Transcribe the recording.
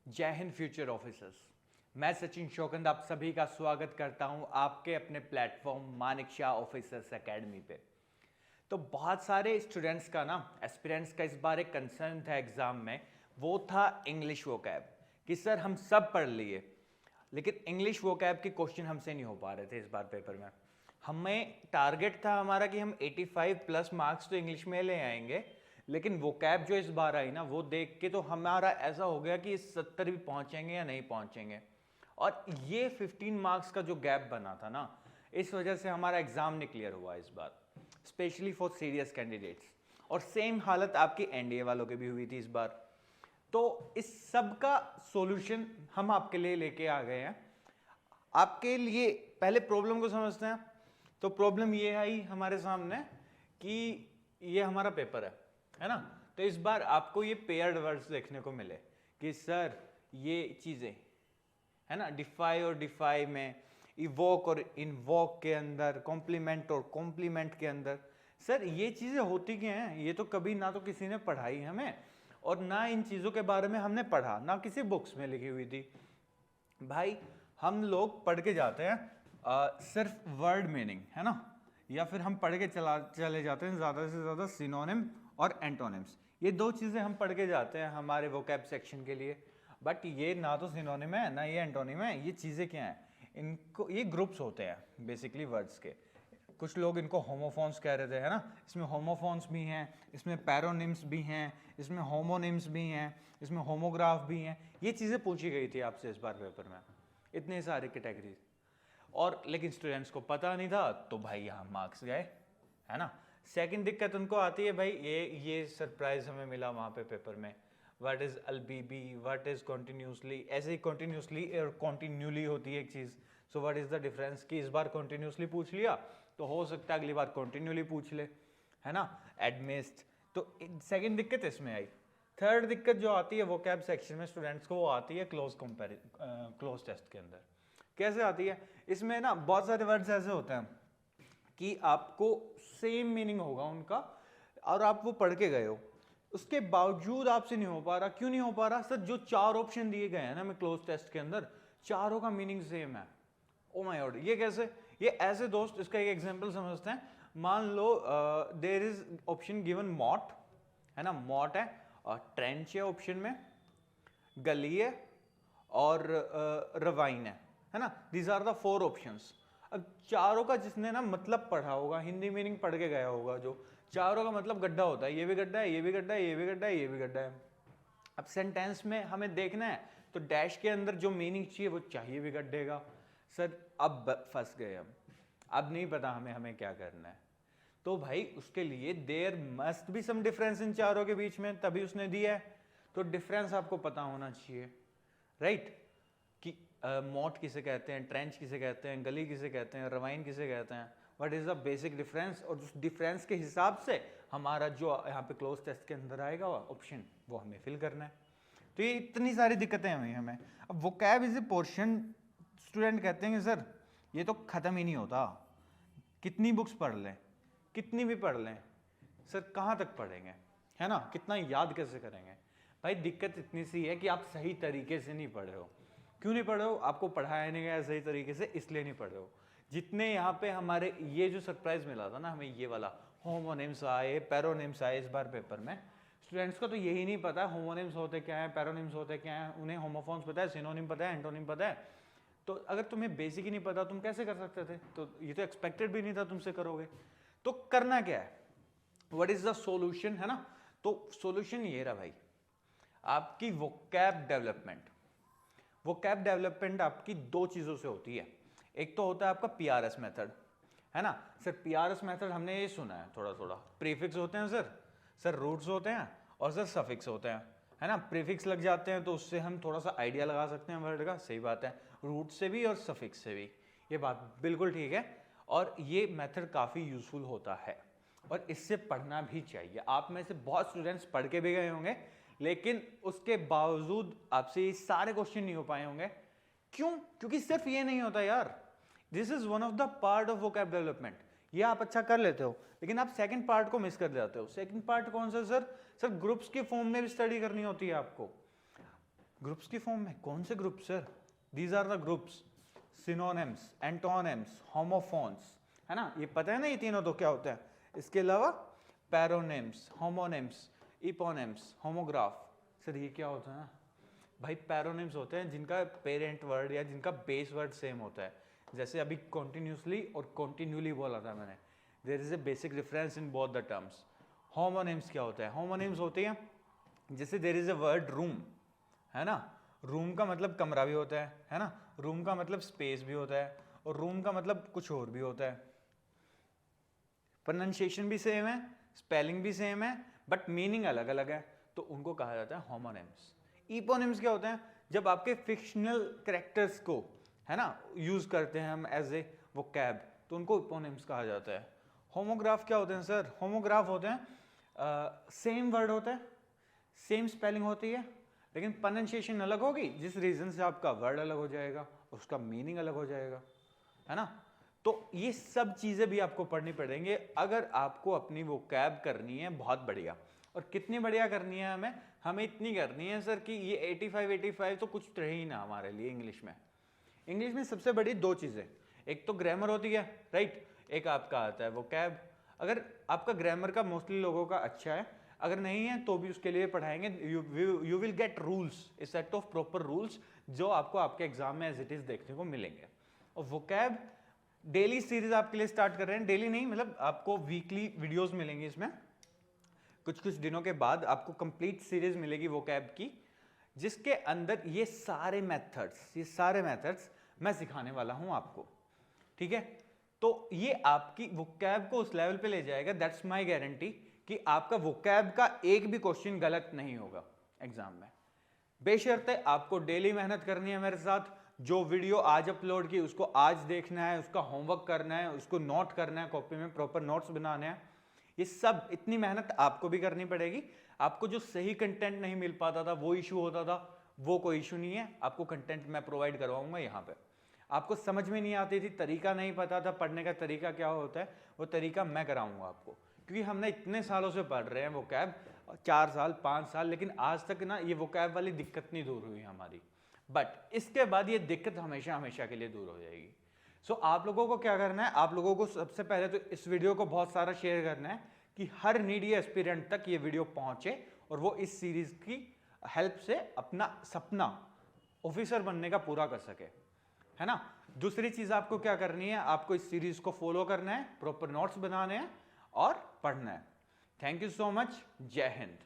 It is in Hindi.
जय हिंद फ्यूचर ऑफिसर्स। मैं सचिन शौकंद आप सभी का स्वागत करता हूं आपके अपने platform Manik Shah officers academy पे। तो बहुत सारे स्टूडेंट्स का ना एस्पिरेंट्स का इस बार एक कंसर्न था एग्जाम में, वो था इंग्लिश वोकैब कि सर हम सब पढ़ लिए लेकिन इंग्लिश वोकैब के क्वेश्चन हमसे नहीं हो पा रहे थे इस बार पेपर में। हमें टारगेट था हमारा कि हम 85 प्लस मार्क्स तो इंग्लिश में ले आएंगे, लेकिन वो कैब जो इस बार आई ना वो देख के तो हमारा ऐसा हो गया कि इस 70 भी पहुंचेंगे या नहीं पहुंचेंगे। और ये 15 मार्क्स का जो गैप बना था ना, इस वजह से हमारा एग्जाम नहीं क्लियर हुआ इस बार, स्पेशली फॉर सीरियस कैंडिडेट्स। और सेम हालत आपकी एनडीए वालों की भी हुई थी इस बार। तो इस सब का सॉल्यूशन हम आपके लिए लेके आ गए हैं। आपके लिए पहले प्रॉब्लम को समझते हैं। तो प्रॉब्लम ये आई हमारे सामने कि ये हमारा पेपर है ना। तो इस बार आपको ये पेयर्ड वर्ड्स देखने को मिले कि सर ये चीजें है ना, डिफाई और डिफाई में, इवोक और इनवोक के अंदर, कॉम्प्लीमेंट और कॉम्प्लीमेंट के अंदर, सर ये चीजें होती क्या हैं? ये तो कभी ना तो किसी ने पढ़ाई हमें, और ना इन चीजों के बारे में हमने पढ़ा, ना किसी बुक्स में लिखी हुई थी। भाई हम लोग पढ़ के जाते हैं सिर्फ वर्ड मीनिंग है ना, या फिर हम पढ़ के चले जाते हैं ज़्यादा से ज़्यादा सिनोनिम और एंटोनिम्स। ये दो चीज़ें हम पढ़ के जाते हैं हमारे वोकैब सेक्शन के लिए। बट ये ना तो सिनोनिम है ना ये एंटोनिम है। ये चीज़ें क्या हैं? इनको ये ग्रुप्स होते हैं बेसिकली वर्ड्स के। कुछ लोग इनको होमोफोन्स कह रहे थे है ना। इसमें होमोफोन्स भी हैं, इसमें पैरोनिम्स भी हैं, इसमें होमोनिम्स भी हैं, इसमें होमोग्राफ भी हैं। ये चीज़ें पूछी गई थी आपसे इस बार पेपर में, इतने सारे कैटेगरीज। और लेकिन स्टूडेंट्स को पता नहीं था, तो भाई यहाँ मार्क्स गए है ना। सेकंड दिक्कत उनको आती है, भाई ये सरप्राइज हमें मिला वहाँ पे पेपर में, व्हाट इज अल्बीबी, व्हाट इज कॉन्टिन्यूसली। ऐसे ही कॉन्टिन्यूसली और कॉन्टिन्यूली होती है एक चीज़। So what is the difference कि इस बार कॉन्टिन्यूसली पूछ लिया तो हो सकता है अगली बार कॉन्टिन्यूली पूछ ले, है ना, एडमिस्ट। तो सेकंड दिक्कत इसमें आई। थर्ड दिक्कत जो आती है वो कैब सेक्शन में स्टूडेंट्स को, वो आती है क्लोज टेस्ट के अंदर। कैसे आती है? इसमें ना बहुत सारे वर्ड्स ऐसे होते हैं कि आपको सेम मीनिंग होगा उनका और आप वो पढ़ के गए हो, उसके बावजूद आपसे नहीं हो पा रहा। क्यों नहीं हो पा रहा? सर जो चार ऑप्शन दिए गए हैं ना मैं क्लोज टेस्ट के अंदर, चारों का मीनिंग सेम है। ओ माय गॉड, ये कैसे? ये ऐसे दोस्त, इसका एक एग्जांपल समझते हैं। मान लो देयर इज ऑप्शन गिवन मॉट, है ना, मॉट है, और ट्रेंच है ऑप्शन में, गली है और रवाइन है ना। These are the four options. अब चारों का जिसने ना मतलब पढ़ा होगा, हिंदी मीनिंग पढ़ के गया होगा, जो चारों का मतलब गड्ढा होता है, ये भी गड्ढा है, ये भी गड्ढा है, ये भी गड्ढा है, ये भी गड्ढा है। अब सेंटेंस में हमें देखना है तो डैश के अंदर जो मीनिंग चाहिए वो चाहिए भी गड्ढे का। सर अब फंस गए हम, अब नहीं पता हमें क्या करना है। तो भाई उसके लिए there must be some difference in चारों के बीच में, तभी उसने दिया है। तो डिफरेंस आपको पता होना चाहिए, राइट? कि मॉट किसे कहते हैं, ट्रेंच किसे कहते हैं, गली किसे कहते हैं, रवाइन किसे कहते हैं, what is the basic difference. और उस डिफरेंस के हिसाब से हमारा जो यहाँ पे क्लोज टेस्ट के अंदर आएगा ऑप्शन, वो हमें फिल करना है। तो ये इतनी सारी दिक्कतें हुई हमें। अब vocab is a portion, student कहते हैं कि सर ये तो खत्म ही नहीं होता, कितनी बुक्स पढ़ लें, कितनी भी पढ़ लें, सर कहाँ तक पढ़ेंगे, है ना, कितना याद कैसे करेंगे। भाई दिक्कत इतनी सी है कि आप सही तरीके से नहीं पढ़े हो। क्यों नहीं पढ़े हो? आपको पढ़ाया नहीं गया सही तरीके से, इसलिए नहीं पढ़े हो। जितने यहाँ पे हमारे ये जो सरप्राइज मिला था ना हमें, ये वाला होमोनिम्स आए, पैरोनिम्स आए इस बार पेपर में, स्टूडेंट्स को तो यही नहीं पता होमोनिम्स होते क्या है, पैरोनिम्स होते क्या है। उन्हें होमोफोन्स पता है, सिनोनिम पता है, एंटोनिम पता है। तो अगर तुम्हें बेसिक ही नहीं पता तुम कैसे कर सकते थे? तो ये तो एक्सपेक्टेड भी नहीं था तुमसे करोगे। तो करना क्या है, व्हाट इज द सॉल्यूशन, है ना। तो सॉल्यूशन ये रहा भाई, आपकी वोकैब डेवलपमेंट। वोकैब डेवलपमेंट आपकी दो चीजों से होती है। एक तो होता है आपका पीआरएस मेथड, है ना। सर पीआरएस मेथड हमने ये सुना है थोड़ा थोड़ा। प्रीफिक्स होते हैं सर रूट्स होते हैं, और सर सफिक्स होते हैं, है ना। प्रीफिक्स लग जाते हैं तो उससे हम थोड़ा सा आइडिया लगा सकते हैं वर्ड का, सही बात है, रूट से भी और सफिक्स से भी, ये बात बिल्कुल ठीक है। और ये मेथड काफ़ी यूजफुल होता है और इससे पढ़ना भी चाहिए। आप में से बहुत स्टूडेंट्स पढ़ के भी गए होंगे, लेकिन उसके बावजूद आपसे ये सारे क्वेश्चन नहीं हो पाए होंगे। क्यों? क्योंकि सिर्फ ये नहीं होता यार, this is one of the part of vocab development. ये आप अच्छा कर लेते हो, लेकिन आप सेकंड पार्ट को मिस कर जाते हो। सेकंड पार्ट कौन सा? सर ग्रुप्स के फॉर्म में भी स्टडी करनी होती है आपको। ग्रुप्स की फॉर्म में कौन से group sir? These are the groups, synonyms, antonyms, homophones, है ना, ये पता है ना ये तीनों तो क्या होता है। इसके अलावा पैरोनिम्स, होमोनिम्स, इपोनिम्स, होमोग्राफ। सर ये क्या होता है? भाई पैरोनिम्स होते हैं जिनका पेरेंट वर्ड या जिनका बेस वर्ड सेम होता है। जैसे अभी कॉन्टिन्यूसली और कॉन्टिन्यूली बोला था मैंने, there is a basic difference in both the terms. Homonyms क्या होता है? होमोनिम्स होते हैं जैसे there is a word room, है ना, रूम का मतलब कमरा भी होता है ना, रूम का मतलब स्पेस भी होता है, और रूम का मतलब कुछ और भी होता है। प्रोनाउंसिएशन भी सेम है, स्पेलिंग भी सेम है, बट मीनिंग अलग अलग है, तो उनको कहा जाता है होमोनिम्स। इपोनिम्स क्या होते हैं? जब आपके फिक्शनल कैरेक्टर्स को, है ना, यूज करते हैं हम एज ए वोकैब, तो उनको इपोनिम्स कहा जाता है। होमोग्राफ क्या होते हैं सर? होमोग्राफ होते हैं सेम वर्ड होता है, सेम स्पेलिंग होती है, लेकिन प्रोनाउंसिएशन अलग होगी, जिस रीजन से आपका वर्ड अलग हो जाएगा, उसका मीनिंग अलग हो जाएगा, है ना। तो ये सब चीजें भी आपको पढ़नी पड़ेंगे अगर आपको अपनी वोकैब करनी है बहुत बढ़िया। और कितनी बढ़िया करनी है हमें? हमें इतनी करनी है सर कि ये 85 तो कुछ रहे ही ना हमारे लिए इंग्लिश में। इंग्लिश में सबसे बड़ी दो चीजें, एक तो ग्रामर होती है, राइट, एक आपका आता है वोकैब। अगर आपका ग्रामर का मोस्टली लोगों का अच्छा है, अगर नहीं है तो भी उसके लिए पढ़ाएंगे। You will get rules, A set of proper rules, जो आपको आपके एग्जाम में एज इट इज देखने को मिलेंगे। और वोकैब डेली सीरीज आपके लिए स्टार्ट कर रहे हैं, डेली नहीं मतलब आपको वीकली वीडियोस मिलेंगे इसमें, कुछ कुछ दिनों के बाद आपको कंप्लीट सीरीज मिलेगी वोकैब की, जिसके अंदर ये सारे मेथड्स मैं सिखाने वाला हूं आपको, ठीक है। तो ये आपकी वोकैब को उस लेवल पे ले जाएगा, दैट्स माय गारंटी, कि आपका वोकैब का एक भी क्वेश्चन गलत नहीं होगा एग्जाम में। बेशर्ते आपको डेली मेहनत करनी है मेरे साथ। जो वीडियो आज अपलोड की उसको आज देखना है, उसका होमवर्क करना है, उसको नोट करना है, कॉपी में प्रॉपर नोट्स बनाने हैं। ये सब इतनी मेहनत आपको भी करनी पड़ेगी। आपको जो सही कंटेंट नहीं मिल पाता था, वो इशू होता था, वो कोई इशू नहीं है, आपको कंटेंट मैं प्रोवाइड करवाऊंगा यहाँ पे। आपको समझ में नहीं आती थी, तरीका नहीं पता था, पढ़ने का तरीका क्या होता है, वो तरीका मैं कराऊंगा आपको, क्योंकि हमने इतने सालों से पढ़ रहे हैं वोकैब, 4 साल 5 साल, लेकिन आज तक ना ये वोकैब वाली दिक्कत नहीं दूर हुई हमारी। बट इसके बाद ये दिक्कत हमेशा हमेशा के लिए दूर हो जाएगी। सो आप लोगों को क्या करना है? आप लोगों को सबसे पहले तो इस वीडियो को बहुत सारा शेयर करना है कि हर नीडी एस्पिरेंट तक ये वीडियो पहुंचे और वो इस सीरीज की हेल्प से अपना सपना ऑफिसर बनने का पूरा कर सके, है ना। दूसरी चीज आपको क्या करनी है? आपको इस सीरीज को फॉलो करना है, प्रॉपर नोट्स बनाने हैं और पढ़ना है। Thank you so much. जय हिंद।